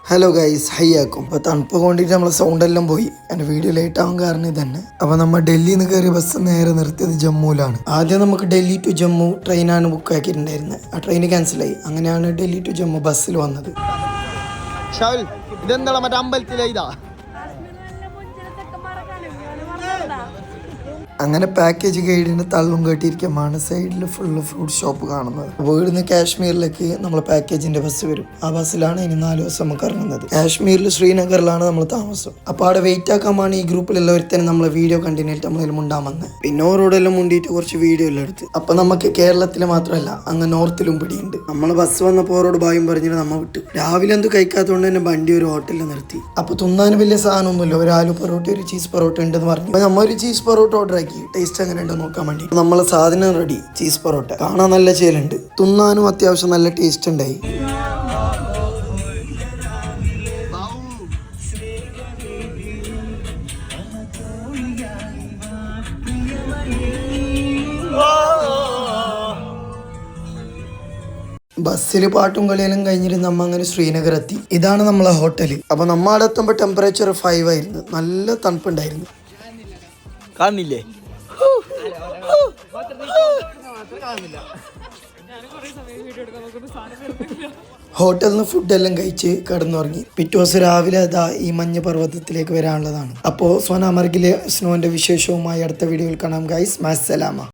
Hello guys, ഹയ്യാക്കും. അപ്പോൾ തണുപ്പ് കൊണ്ടിട്ട് നമ്മളെ സൗണ്ട് എല്ലാം പോയി. എൻ്റെ വീഡിയോ ലേറ്റ് ആവാൻ കാരണം ഇതന്നെ. അപ്പോൾ നമ്മൾ ഡൽഹിയിൽ നിന്ന് കയറിയ ബസ് നേരെ നിർത്തിയത് ജമ്മുവിലാണ്. ആദ്യം നമുക്ക് ഡൽഹി ടു ജമ്മു ട്രെയിനാണ് ബുക്ക് ആക്കിയിട്ടുണ്ടായിരുന്നത്. ആ ട്രെയിൻ ക്യാൻസലായി. അങ്ങനെയാണ് ഡൽഹി ടു ജമ്മു ബസ്സിൽ വന്നത്. ഇതെന്താ മറ്റേ അമ്പലത്തിലെ ഇതാ. അങ്ങനെ പാക്കേജ് ഗൈഡിന് തള്ളും കേട്ടിരിക്കുമ്പോഴാണ് സൈഡിൽ ഫുള്ള് ഫ്രൂട്ട് ഷോപ്പ് കാണുന്നത്. അപ്പോൾ ഇവിടുന്ന് കാശ്മീരിലേക്ക് നമ്മൾ പാക്കേജിന്റെ ബസ് വരും. ആ ബസ്സിലാണ് ഇനി 4 ദിവസം നമുക്ക് ഇറങ്ങുന്നത്. കാശ്മീരിൽ ശ്രീനഗറിലാണ് നമ്മൾ താമസം. അപ്പോൾ അവിടെ വെയിറ്റ് ആക്കാമാണ് ഈ ഗ്രൂപ്പിലുള്ള ഒരുത്തന്നെ നമ്മളെ വീഡിയോ കണ്ടിന്യൂട്ട് നമ്മളതിൽ മുണ്ടാൻ വന്നത്. പിന്നെ ഓരോടെല്ലാം മുണ്ടിയിട്ട് കുറച്ച് വീഡിയോ എല്ലാം എടുത്ത്. അപ്പോൾ നമുക്ക് കേരളത്തിൽ മാത്രമല്ല അങ്ങ് നോർത്തിലും പിടിയുണ്ട്. നമ്മൾ ബസ് വന്നപ്പോൾ ഓരോട് ഭായം പറഞ്ഞിട്ട് നമ്മൾ വിട്ടു. രാവിലെ എന്ത് കഴിക്കാത്തതുകൊണ്ട് തന്നെ വണ്ടി ഒരു ഹോട്ടലിൽ നിർത്തി. അപ്പോൾ തിന്നാൻ വലിയ സാധനമൊന്നുമില്ല. ഒരു ആലു പൊറോട്ട ഒരു ചീസ് പൊറോട്ട ഉണ്ടെന്ന് പറഞ്ഞു. അപ്പോൾ നമ്മൾ ഒരു ചീസ് പൊറോട്ട ഓർഡർ ആക്കി. ടേസ്റ്റ് എങ്ങനെ ഉണ്ടോ നോക്കാൻ വേണ്ടി നമ്മളെ സാധനം റെഡി. ചീസ് പൊറോട്ട കാണാൻ നല്ല ചേലുണ്ട്, തിന്നാനും അത്യാവശ്യം നല്ല ടേസ്റ്റ് ഉണ്ടായി. ബസ്സിൽ പാട്ടും കളിയെല്ലാം കഴിഞ്ഞിട്ട് നമ്മ അങ്ങനെ ശ്രീനഗർ എത്തി. ഇതാണ് നമ്മളെ ഹോട്ടൽ. അപ്പൊ നമ്മ അവിടെ എത്തുമ്പോൾ ടെമ്പറേച്ചർ 5 ആയിരുന്നു. നല്ല തണുപ്പുണ്ടായിരുന്നു. കാണില്ലേ? ഹോട്ടലിൽ നിന്ന് ഫുഡെല്ലാം കഴിച്ച് കിടന്നുറങ്ങി. പിറ്റേ ദിവസം രാവിലെ അതാ ഈ മഞ്ഞ പർവ്വതത്തിലേക്ക് വരാനുള്ളതാണ്. അപ്പോൾ സോനാമർഗിലെ സ്നോന്റെ വിശേഷവുമായി അടുത്ത വീഡിയോയിൽ കാണാം ഗൈസ്. മസ്സലാമ.